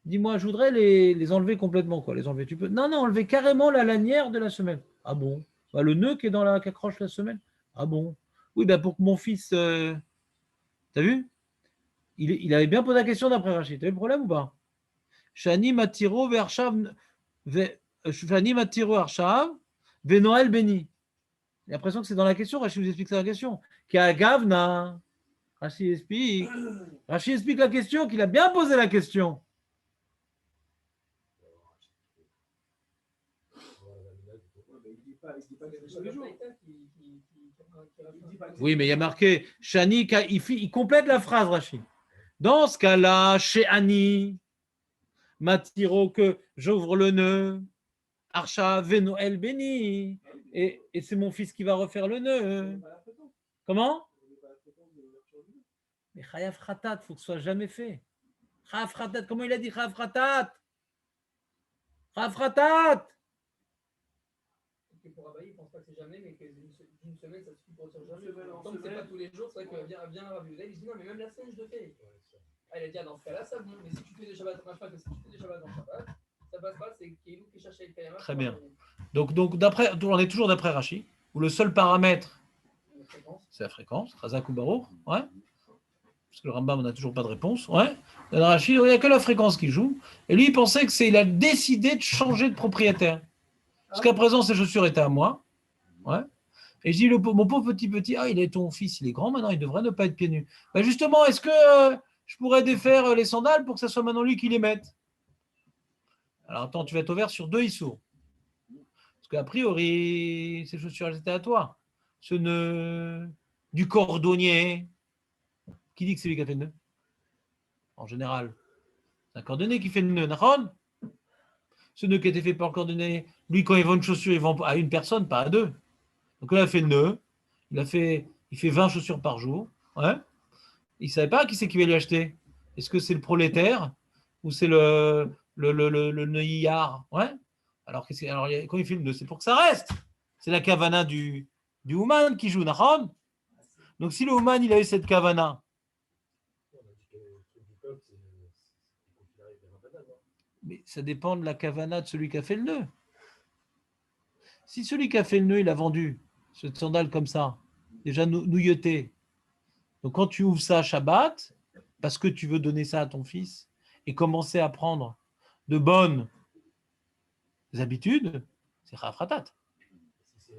Dis-moi, je voudrais les enlever complètement, quoi. Les enlever, tu peux? Non, enlever carrément la lanière de la semelle. Ah bon? Bah, le nœud qui accroche la semelle. Ah bon? Oui, bah, pour que mon fils... T'as vu? Il avait bien posé la question d'après Rachid. T'as vu le problème ou pas? Shani Matiro Vershav... Shani Matiro Arshav, Venoël Béni. J'ai l'impression que c'est dans la question. Rachid vous explique la question. Gavna. Rachid explique la question, qu'il a bien posé la question. Oui, mais il y a marqué Shani, il complète la phrase, Rachid. Dans ce cas-là, chez Annie, Matiro que j'ouvre le nœud. Archa Veno El Beni. Et c'est mon fils qui va refaire le nœud. Comment? Mais Chayav Khatat, il faut que ce soit jamais fait. Chayav Khatat, comment il a dit Chayav Khatat? Chayav Khatat! Pour Abaye, il ne pense pas que c'est jamais, mais qu'une semaine, ça suffit pour dire jamais. Tant que c'est pas tous les jours, c'est vrai que bien Rabbi Yehuda, il dit non, mais même la semaine, je le fais. Ah, il a dit, ah, dans ce cas-là, ça bon, mais si tu fais des Shabbats, si tu fais des Shabbats dans Shabbat, ça passe pas, c'est Kéilou qui cherche avec Kayama. Très bien. Donc d'après, on est toujours d'après Rashi, où le seul paramètre, c'est la fréquence, Razak ou Baruch, ouais. Parce que le Rambam, on n'a toujours pas de réponse, ouais. Dans le Rashi, il n'y a que la fréquence qui joue. Et lui, il pensait que il a décidé de changer de propriétaire. Jusqu'à présent, ses chaussures étaient à moi, ouais. Et je dis, mon pauvre petit, ah, il est ton fils, il est grand maintenant, il devrait ne pas être pieds nus. Ben justement, est-ce que je pourrais défaire les sandales pour que ce soit maintenant lui qui les mette? Alors attends, tu vas être ouvert sur 2 issours. Parce qu'a priori, ces chaussures, elles étaient à toi. Ce nœud du cordonnier. Qui dit que c'est lui qui a fait le nœud? En général, c'est un cordonnier qui fait le nœud. Ce nœud qui a été fait par le cordonnier, lui, quand il vend une chaussure, il vend à une personne, pas à 2. Donc là, il a fait le nœud. Il fait 20 chaussures par jour. Ouais. Il ne savait pas qui c'est qui va lui acheter. Est-ce que c'est le prolétaire ou c'est le neuillard? Ouais. Alors, quand il fait le nœud, c'est pour que ça reste. C'est la kavana du Ouman qui joue, Nahon. Donc si le Ouman, il a eu cette kavana. Mais ça dépend de la kavana de celui qui a fait le nœud. Si celui qui a fait le nœud, il a vendu cette sandale comme ça, déjà nouilleté. Donc quand tu ouvres ça à Shabbat, parce que tu veux donner ça à ton fils et commencer à prendre de bonnes habitudes, c'est Chafratat.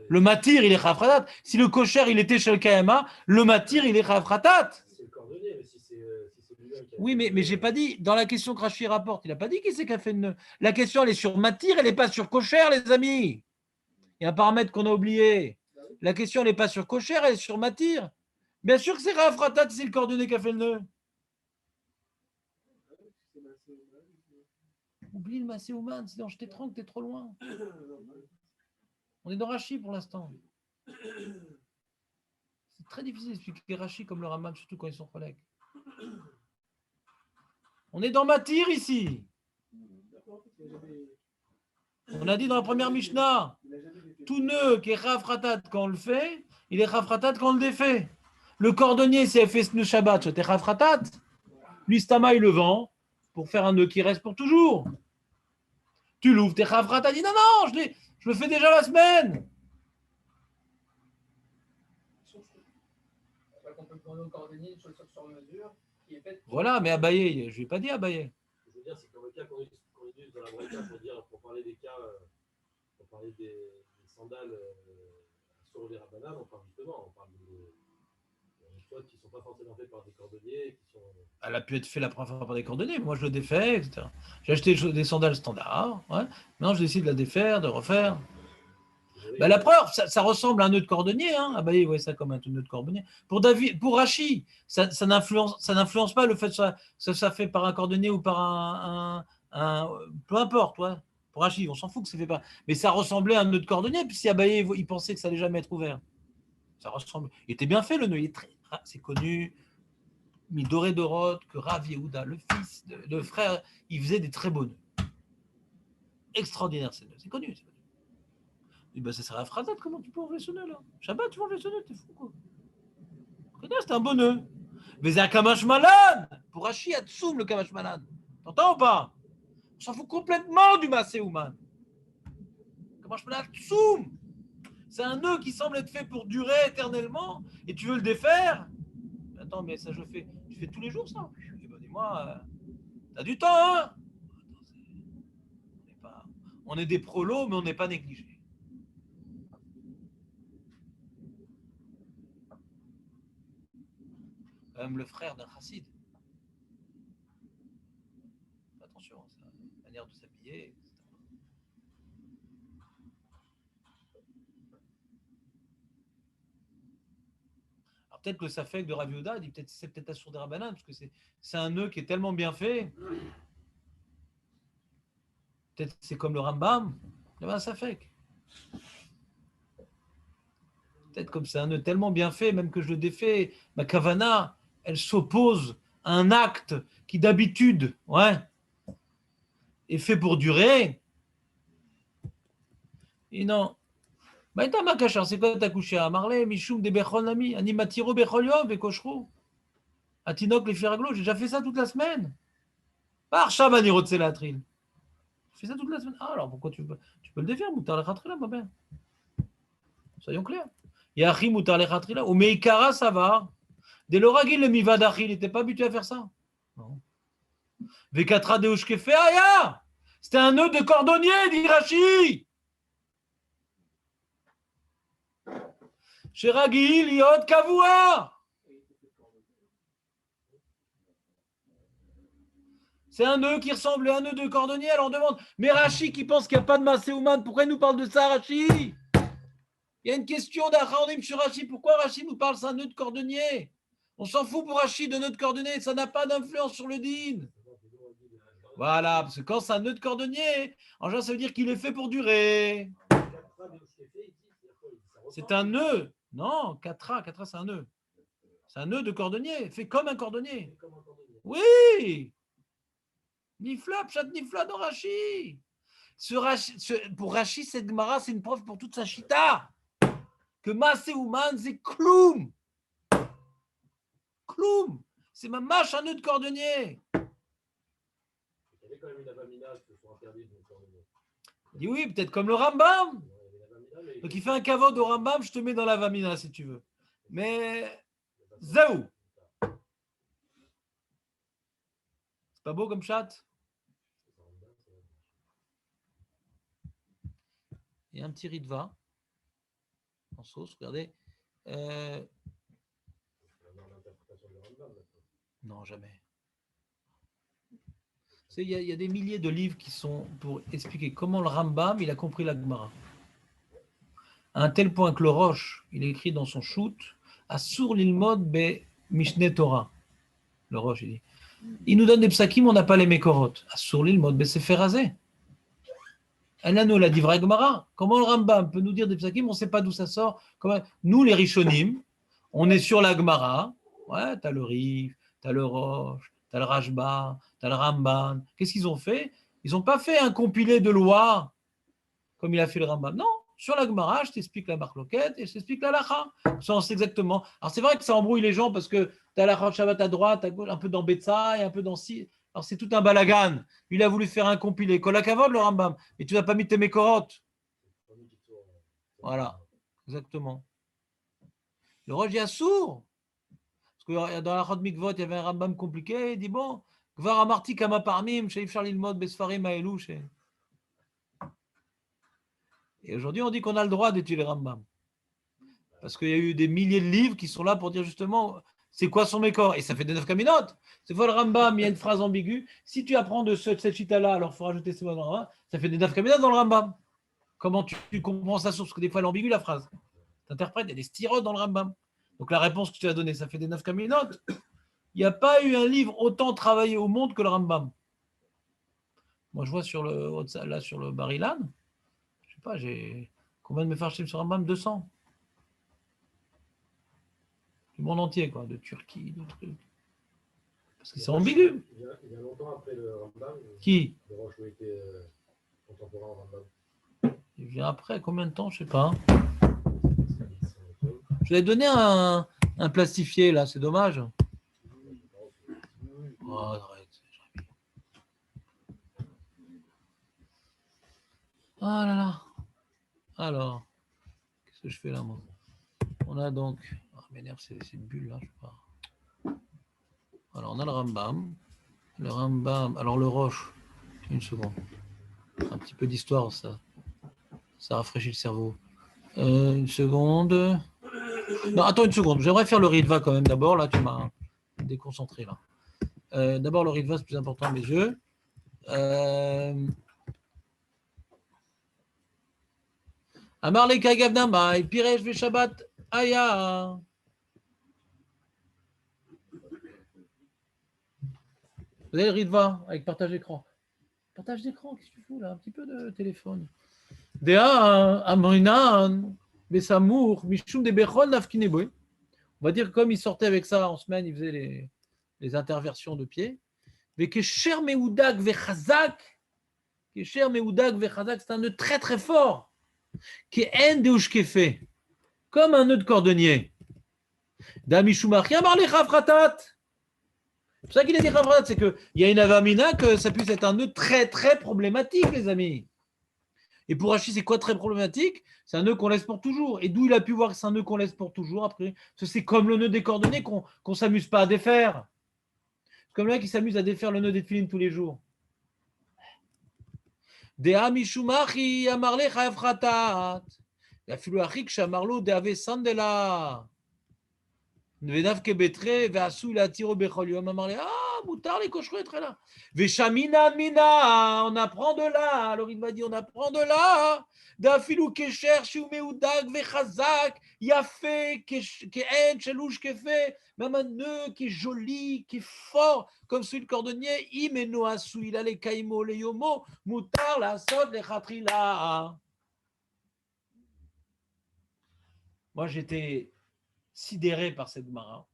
Le matir, il est Chafratat. Si le kocher, il était chez le Kayama, le matir, il est Chafratat. C'est le cordonnier, mais si c'est lui-même qui a Oui, mais j'ai pas dit, dans la question que Rashi rapporte, il n'a pas dit qui c'est qui a fait le nœud. La question, elle est sur matir, elle n'est pas sur kocher, les amis. Il y a un paramètre qu'on a oublié. La question, elle n'est pas sur kocher, elle est sur matir. Bien sûr que c'est Chafratat, c'est le cordonnier qui a fait le nœud. Oublie le Massé Ouman, sinon je t'étrangle, t'es trop loin. On est dans Rashi pour l'instant. C'est très difficile d'expliquer Rashi comme le Rambam, surtout quand ils sont collègues. On est dans Matir ici. On a dit dans la première Mishnah, tout nœud qui est Chafratat quand on le fait, il est Chafratat quand on le défait. Le cordonnier, s'il a fait ce nœud Shabbat, c'était Chafratat. Lui, Stama, il le vend pour faire un nœud qui reste pour toujours. Tu l'ouvres, t'es Chafratat, dit non, je le fais déjà la semaine. On peut prendre au cordonnier une chaussure sur mesure qui est faite. Voilà, mais Abaye, je ne lui ai pas dit Abaye. Je veux dire, c'est comme le cas qu'on utilise dans la braïta pour parler des cas, pour parler des sandales sur les rabbananes, on parle justement, on parle de choses qui ne sont pas forcément faites par des cordonniers. Qui sont... Elle a pu être faite la première fois par des cordonniers, moi je le défais, etc. J'ai acheté des sandales standards, ouais. Maintenant je décide de la défaire, de refaire. Ben, la preuve, ça ressemble à un nœud de cordonnier. Hein. Ah ben, il voit ça comme un nœud de cordonnier. Pour Rashi, ça n'influence pas le fait que ça fait par un cordonnier ou par un peu importe. Ouais. Pour Rashi, on s'en fout que ça fait pas. Mais ça ressemblait à un nœud de cordonnier. Puis si Abaye, il pensait que ça allait jamais être ouvert. Ça ressemble. Il était bien fait le nœud. C'est connu. Midoré Dorot, que Rav Yehuda, le fils, le frère, il faisait des très beaux nœuds. Extraordinaire ces nœuds. C'est connu. Et ben ça serait à Phratat, comment tu peux enlever ce nœud là? Shabbat, tu vas enlever ce nœud, t'es fou quoi. C'est un bon nœud. Mais c'est un Kamash Malan. Pour Rashi, Atsoum le Kamash Malan. T'entends ou pas? On s'en fout complètement du Massé Ouman. Kamash Malan, Atsoum. C'est un nœud qui semble être fait pour durer éternellement et tu veux le défaire? Attends, mais ça je fais tous les jours ça. Et ben dis-moi, t'as du temps, hein? On est des prolos, mais on n'est pas négligés. Même le frère d'un chassid. Attention, c'est une manière de s'habiller, etc. Alors peut-être que le safek de Rav Yehuda dit c'est peut-être Assur des Rabbanan, parce que c'est un nœud qui est tellement bien fait. Peut-être c'est comme le Rambam. Il y avait un safek. Peut-être comme c'est un nœud tellement bien fait, même que je le défais, ma kavana, elle s'oppose à un acte qui d'habitude, est fait pour durer. Et non. Maïta Makachar, c'est quoi ta couché à Marley, Michoum de Bechol Nami, Animatiro Bechol Yom, Bekoshro, Atinok les Firaglo, j'ai déjà fait ça toute la semaine. Par Shabaniro Tselatril. Je fais ça toute la semaine. Ah, alors pourquoi tu peux le défaire, Moutar le Khatrila, ma belle. Soyons clairs. Yachi Moutar le Khatrila, ou Meikara, ça va. Dès l'oragil, le Mivadachi, il n'était pas habitué à faire ça. Non. Vekatra de Ushkefe, Aya! C'était un nœud de cordonnier, dit Rashi. Chez Ragil, Yod Kavua. C'est un nœud qui ressemble à un nœud de cordonnier. Alors on demande, mais Rashi qui pense qu'il n'y a pas de Maséouman, pourquoi il nous parle de ça, Rashi? Il y a une question d'Acharonim sur Rashi. Pourquoi Rashi nous parle d'un nœud de cordonnier? On s'en fout pour Rashi de nœud de cordonnier, ça n'a pas d'influence sur le din. Voilà, parce que quand c'est un nœud de cordonnier, en général, ça veut dire qu'il est fait pour durer. C'est un nœud. Non, Katra c'est un nœud. C'est un nœud de cordonnier, fait comme un cordonnier. Oui. Nifla, pshat nifla dans Rashi. Pour Rashi, cette Gemara, c'est une preuve pour toute sa chita. Que Maséouman, c'est Kloum. Kloum. C'est ma mâche, un nœud de cordonnier. Il y avait quand même une avamina qui sont interdites. Il dit oui, peut-être comme le Rambam. Donc il fait un kavod au Rambam, je te mets dans la vamina si tu veux. Mais Zaou. C'est pas beau comme chat? Il y a un petit ritva en sauce, regardez. Non, jamais. Il y a des milliers de livres qui sont pour expliquer comment le Rambam il a compris la Gemara. À un tel point que le Roche, il a écrit dans son shoot Asur lilmod be Mishneh Torah. Le Roche, il dit. Il nous donne des psakim, on n'a pas les Mekorot. Asur lilmod be Sefer Hazeh. Elano la Divra Gemara. Comment le Rambam peut nous dire des psakim, on ne sait pas d'où ça sort. Nous, les Rishonim, on est sur la Gemara. Ouais, t'as le Rif, t'as le Roche, t'as le Rashba, t'as le Ramban. Qu'est-ce qu'ils ont fait? Ils n'ont pas fait un compilé de lois comme il a fait le Rambam. Non, sur la Gemara, je t'explique la marloquette et je t'explique la lacha. Ça, on sait exactement. Alors, c'est vrai que ça embrouille les gens parce que tu as la Shabbat à droite, à gauche, un peu dans Betsa et un peu dans Si. Alors, c'est tout un balagan. Il a voulu faire un compilé. Kolakavod, le Rambam. Et tu n'as pas mis tes Mekorot. Voilà, exactement. Le Rosh Yassour. Parce que dans la Chod Mikvot, il y avait un Rambam compliqué. Il dit bon, Gvar Amarti Kama Parmim, Sheif Charlil Mod, Besfarim Aelou, Et aujourd'hui, on dit qu'on a le droit d'étudier le Rambam. Parce qu'il y a eu des milliers de livres qui sont là pour dire justement c'est quoi son mécor. Et ça fait des 9 kaminotes. C'est fois le Rambam, il y a une phrase ambiguë. Si tu apprends de cette chita-là, alors il faut rajouter ces mots dans le Rambam. Ça fait des 9 kaminotes dans le Rambam. Comment tu comprends sa source? Parce que des fois, elle est ambiguë la phrase. Tu interprètes, il y a des styrotes dans le Rambam. Donc la réponse que tu as donnée, ça fait des 9 kaminotes. Il n'y a pas eu un livre autant travaillé au monde que le Rambam. Moi, je vois sur le Barilan. Je sais pas, j'ai combien de Mefarshim sur Rambam? 200. Du monde entier, quoi, de Turquie, de trucs. Parce que c'est ambigu. Il y a longtemps après le Rambam. Qui? Le Roche était contemporain au Rambam. Il vient après, combien de temps? Je sais pas. Je vais donner un plastifié, là, c'est dommage. Oh, arrête. Ah là là. Alors, qu'est-ce que je fais là, moi? On a donc... Ah, m'énerve, c'est ces bulles là, je sais pas. Alors, on a le Rambam. Le Rambam... Alors, le Roche. Une seconde. Un petit peu d'histoire, ça rafraîchit le cerveau. Une seconde. Non, attends une seconde. J'aimerais faire le Ritva quand même d'abord. Là, tu m'as déconcentré. Là. D'abord, le Ritva, c'est plus important à mes yeux. Amar le Kagavnama, et Pirej ve Shabbat Aya. Vous avez le Ritva avec partage écran. Partage d'écran, qu'est-ce que tu fous là? Un petit peu de téléphone. Dea Amrina Besamour Mishum de Bechol Nafkineboy. On va dire comme il sortait avec ça en semaine, il faisait les interversions de pied. Vekesher Meudag Vechazak. Kesher Meudag Vechazak, c'est un nœud très très fort. Qui est Ndeushkefe. Comme un nœud de cordonnier. Damishumach Yamarle Chavratat. C'est pour ça qu'il a dit Chavratat, c'est qu'il y a une avamina que ça puisse être un nœud très très problématique, les amis. Et pour Rashi, c'est quoi très problématique? C'est un nœud qu'on laisse pour toujours. Et d'où il a pu voir que c'est un nœud qu'on laisse pour toujours après? Parce que c'est comme le nœud des cordonniers qu'on ne s'amuse pas à défaire. C'est comme le mec qui s'amuse à défaire le nœud des filines tous les jours. Dea mishumachi amarle chayavchatat. Afilu achik shamarlo deave sandela. Vedav kebetre veasu la tiro bechol yom amarle. Ah, moutar les cochons être là. Veshamina mina, on apprend de là. Alors il m'a dit, on apprend de là. D'afilu kesher shiumeudag vechazak yafé keen chelouch kefe. Même un nœud qui est joli, qui est fort, comme celui de cordonnier. Imeno asu il a les kaimo les yomo moutar la sod les chatrila. Moi j'étais sidéré par cette Gemara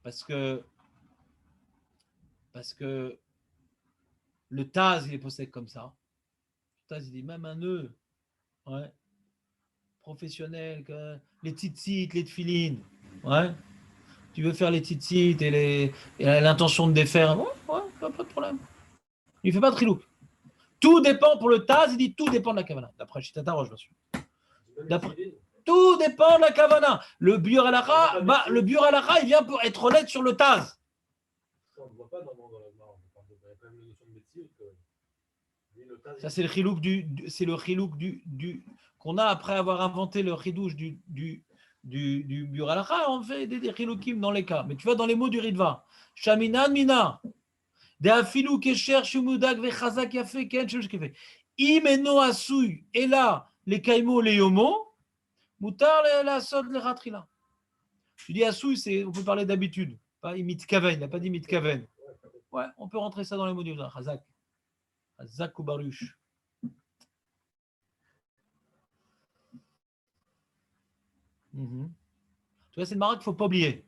parce que le Taz il est posé comme ça. Le Taz il dit même un nœud professionnel, les tzitzit, les tfilines, tu veux faire les tzitzit et l'intention de défaire, pas de problème. Il ne fait pas de trilouk. Tout dépend pour le Taz, il dit tout dépend de la kavana. D'après Shitat Harosh, bien sûr. Tout dépend de la kavana. Le biur halakha, il vient pour être honnête sur le Taz. On ne voit pas dans la Gemara. Il y a quand même une notion de métier. Ça, c'est le chilouk qu'on a après avoir inventé le chidouche du biur halakha. On fait des chiloukim dans les cas. Mais tu vois, dans les mots du Ritva, Shaminan mina, de afilu kesher shumudag vechazak yafe ken shelush kefe. Imeno asui, et là, les kaimo, les yomo, moutar la sod le ratrila. Tu dis asui, on peut parler d'habitude. Pas mitkaven, il n'a pas dit mitkaven. Ouais, on peut rentrer ça dans les mots du Chazak. Chazak ou baruch. Tu vois, c'est une mara qu'il ne faut pas oublier.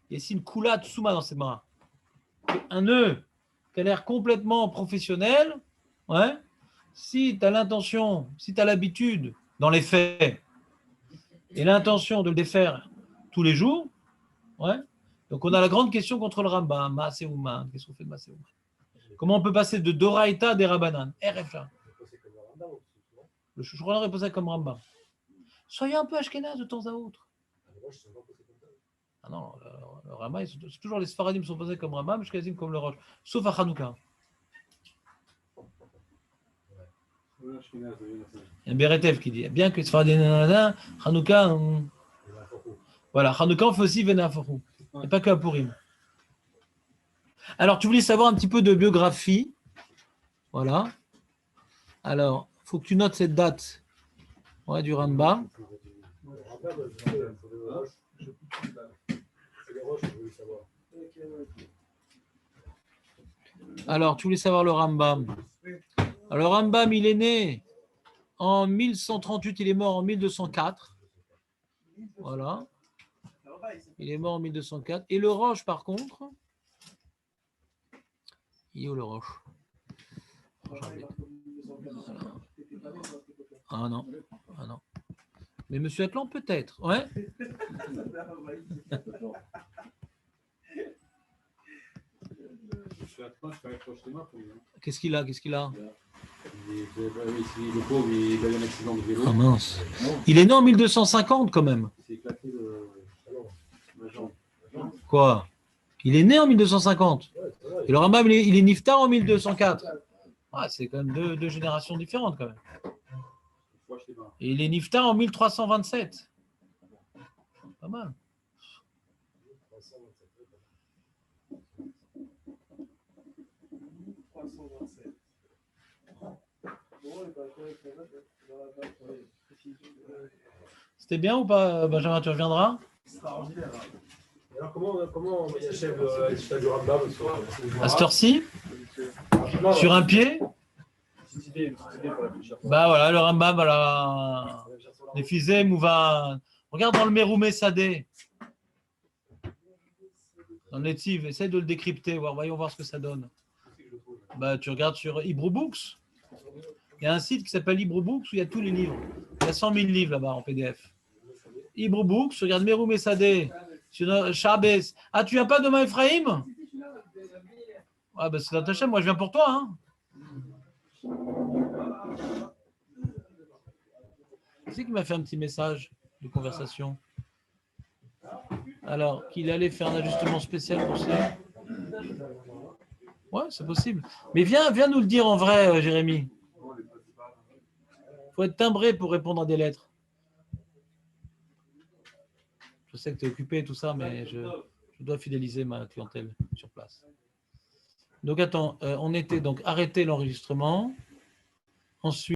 Il y a ici une koula de souma dans cette mara. Un nœud qui a l'air complètement professionnel, si tu as l'intention, si tu as l'habitude, dans les faits, et l'intention de le défaire tous les jours, donc on a la grande question contre le Rambam, Maaseh Ouman, qu'est-ce qu'on fait de Maaseh Ouman? Comment on peut passer de Doraïta des Rabbanan? RFA. Le Shouchan Aruch est posé comme Rambam. Soyez un peu Ashkenaz de temps à autre. Ah non, le Rambam, c'est toujours les Sfaradim sont posés comme Rambam, Ashkenazim comme le Roche, sauf à Hanouka. Il y a un Beretev qui dit, bien que les Sfaradim, Hanouka, voilà, Hanouka on fait aussi Venaforou, et pas que à Purim. Alors, tu voulais savoir un petit peu de biographie. Voilà. Alors, il faut que tu notes cette date du Rambam. Alors, tu voulais savoir le Rambam. Alors, le Rambam, il est né en 1138, il est mort en 1204. Voilà. Il est mort en 1204. Et le Roche, par contre, il est où le Roche? Ah non. Mais Monsieur Atlan, peut-être. Ouais. Qu'est-ce qu'il a? Le pauvre, il a eu un accident de vélo. Ah mince. Il est né en 1250 quand même. Il s'est éclaté la jambe. Quoi? Il est né en 1250. Et le Rambam, il est niftar en 1204. C'est quand même deux générations différentes quand même. Et il est niftar en 1327. Pas mal. C'était bien ou pas, Benjamin? Tu reviendras? Alors comment on achève l'histoire du Rambam à cette heure-ci? Sur un pied? Petite idée pour réfléchir. Bah voilà, le Rambam, voilà. Les Fizé, Mouva. Regarde dans le Meroumé Sadé. Dans le Netiv, essaye de le décrypter. Voyons voir ce que ça donne. Bah, tu regardes sur Hebrew Books. Il y a un site qui s'appelle Hebrew Books où il y a tous les livres. Il y a 100 000 livres là-bas en PDF. Hebrew Books, regarde Meroumé Sadé. Sur Chabès. Ah, tu viens pas demain, Ephraïm? Ah, bah c'est dans ta chaîne, moi je viens pour toi. Hein. Qui c'est qui m'a fait un petit message de conversation? Alors, qu'il allait faire un ajustement spécial pour ça. Ouais, c'est possible. Mais viens nous le dire en vrai, Jérémy. Il faut être timbré pour répondre à des lettres. Je sais que tu es occupé et tout ça, mais je dois fidéliser ma clientèle sur place. Donc attends, on était donc arrêté l'enregistrement. Ensuite,